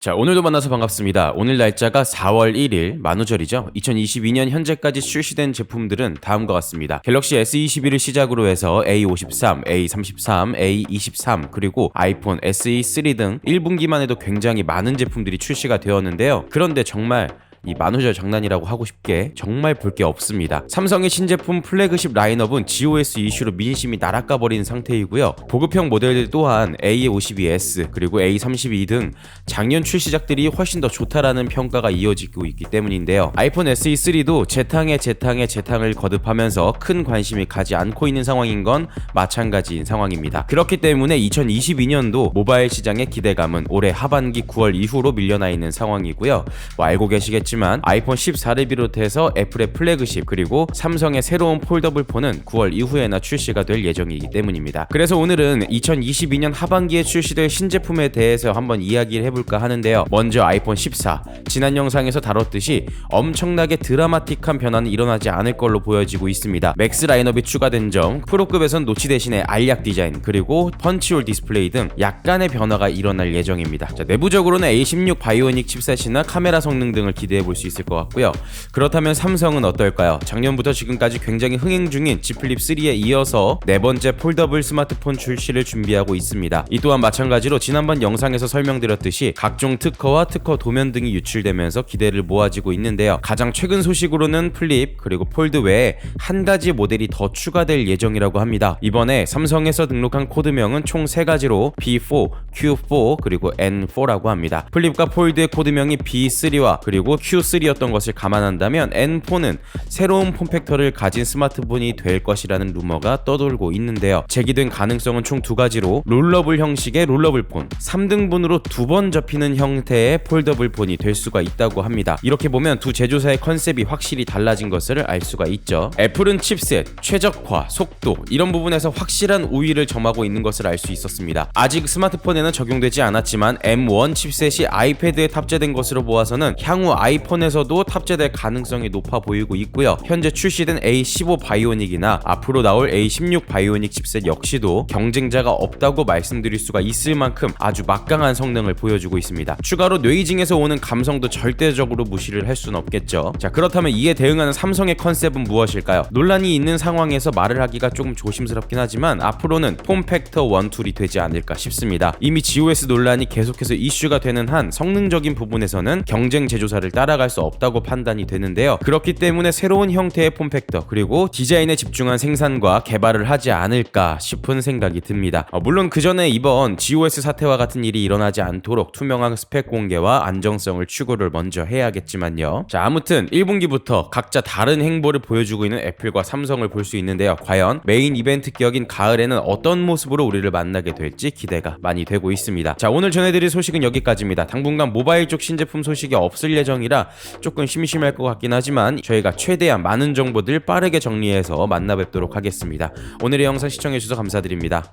자, 오늘도 만나서 반갑습니다. 오늘 날짜가 4월 1일 만우절이죠. 2022년 현재까지 출시된 제품들은 다음과 같습니다. 갤럭시 S21을 시작으로 해서 A53, A33, A23 그리고 아이폰 SE3 등 1분기만 해도 굉장히 많은 제품들이 출시가 되었는데요. 그런데 정말 이 만우절 장난이라고 하고 싶게 정말 볼 게 없습니다. 삼성의 신제품 플래그십 라인업은 GOS 이슈로 민심이 날아가버린 상태이고요. 보급형 모델들 또한 A52s 그리고 A32 등 작년 출시작들이 훨씬 더 좋다라는 평가가 이어지고 있기 때문인데요. 아이폰 SE3도 재탕을 거듭하면서 큰 관심이 가지 않고 있는 상황인 건 마찬가지인 상황입니다. 그렇기 때문에 2022년도 모바일 시장의 기대감은 올해 하반기 9월 이후로 밀려나 있는 상황이고요. 알고 계시겠지만 아이폰 14를 비롯해서 애플의 플래그십 그리고 삼성의 새로운 폴더블 폰은 9월 이후에나 출시가 될 예정이기 때문입니다. 그래서 오늘은 2022년 하반기에 출시될 신제품에 대해서 한번 이야기를 해볼까 하는데요. 먼저 아이폰 14. 지난 영상에서 다뤘듯이 엄청나게 드라마틱한 변화는 일어나지 않을 걸로 보여지고 있습니다. 맥스 라인업이 추가된 점, 프로급에선 노치 대신에 알약 디자인 그리고 펀치홀 디스플레이 등 약간의 변화가 일어날 예정입니다. 자, 내부적으로는 A16 바이오닉 칩셋이나 카메라 성능 등을 기대해 볼 수 있을 것 같고요. 그렇다면 삼성은 어떨까요? 작년부터 지금까지 굉장히 흥행 중인 Z 플립 3에 이어서 네 번째 폴더블 스마트폰 출시를 준비하고 있습니다. 이 또한 마찬가지로 지난번 영상에서 설명드렸듯이 각종 특허와 특허 도면 등이 유출되면서 기대를 모아지고 있는데요. 가장 최근 소식으로는 플립 그리고 폴드 외에 한 가지 모델이 더 추가될 예정이라고 합니다. 이번에 삼성에서 등록한 코드명은 총 3가지로 B4, Q4 그리고 N4라고 합니다. 플립과 폴드의 코드명이 B3와 그리고 Q3였던 것을 감안한다면 N4는 새로운 폼팩터를 가진 스마트폰이 될 것이라는 루머가 떠돌고 있는데요. 제기된 가능성은 총 2가지로 롤러블 형식의 롤러블 폰, 3등분으로 2번 접히는 형태의 폴더블 폰이 될 수가 있다고 합니다. 이렇게 보면 두 제조사의 컨셉이 확실히 달라진 것을 알 수가 있죠. 애플은 칩셋, 최적화, 속도 이런 부분에서 확실한 우위를 점하고 있는 것을 알 수 있었습니다. 아직 스마트폰에는 적용되지 않았지만 M1 칩셋이 아이패드에 탑재된 것으로 보아서는 향후 아이폰에서도 탑재될 가능성이 높아 보이고 있고요. 현재 출시된 A15 바이오닉이나 앞으로 나올 A16 바이오닉 칩셋 역시도 경쟁자가 없다고 말씀드릴 수가 있을 만큼 아주 막강한 성능을 보여주고 있습니다. 추가로 뇌이징에서 오는 감성도 절대적으로 무시를 할 수는 없겠죠. 자, 그렇다면 이에 대응하는 삼성의 컨셉은 무엇일까요? 논란이 있는 상황에서 말을 하기가 조금 조심스럽긴 하지만 앞으로는 폼팩터 원툴이 되지 않을까 싶습니다. 이미 GOS 논란이 계속해서 이슈가 되는 한 성능적인 부분에서는 경쟁 제조사를 따라갈 수 없다고 판단이 되는데요. 그렇기 때문에 새로운 형태의 폼팩터 그리고 디자인에 집중한 생산과 개발을 하지 않을까 싶은 생각이 듭니다. 물론 그 전에 이번 GOS 사태와 같은 일이 일어나지 않도록 투명한 스펙 공개와 안정성을 추구를 먼저 해야겠지만요. 자, 아무튼 1분기부터 각자 다른 행보를 보여주고 있는 애플과 삼성을 볼 수 있는데요. 과연 메인 이벤트 격인 가을에는 어떤 모습으로 우리를 만나게 될지 기대가 많이 되고 있습니다. 자, 오늘 전해드릴 소식은 여기까지입니다. 당분간 모바일 쪽 신제품 소식이 없을 예정이라 조금 심심할 것 같긴 하지만 저희가 최대한 많은 정보들 빠르게 정리해서 만나 뵙도록 하겠습니다. 오늘의 영상 시청해주셔서 감사드립니다.